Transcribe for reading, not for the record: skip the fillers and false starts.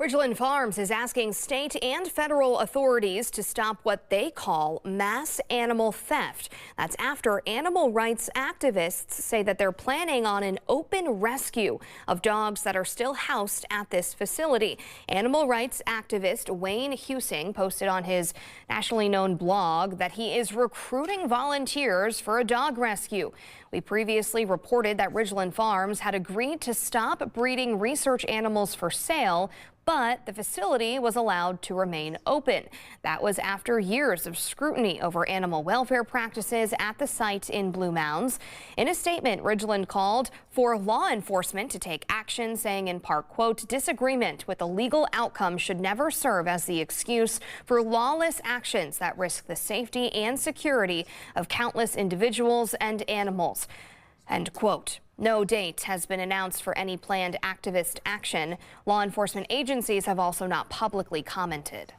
Ridglan Farms is asking state and federal authorities to stop what they call mass animal theft. That's after animal rights activists say that they're planning on an open rescue of dogs that are still housed at this facility. Animal rights activist Wayne Husing posted on his nationally known blog that he is recruiting volunteers for a dog rescue. We previously reported that Ridglan Farms had agreed to stop breeding research animals for sale, but the facility was allowed to remain open. That was after years of scrutiny over animal welfare practices at the site in Blue Mounds. In a statement, Ridglan called for law enforcement to take action, saying in part, quote, "Disagreement with the legal outcome should never serve as the excuse for lawless actions that risk the safety and security of countless individuals and animals." End quote. No date has been announced for any planned activist action. Law enforcement agencies have also not publicly commented.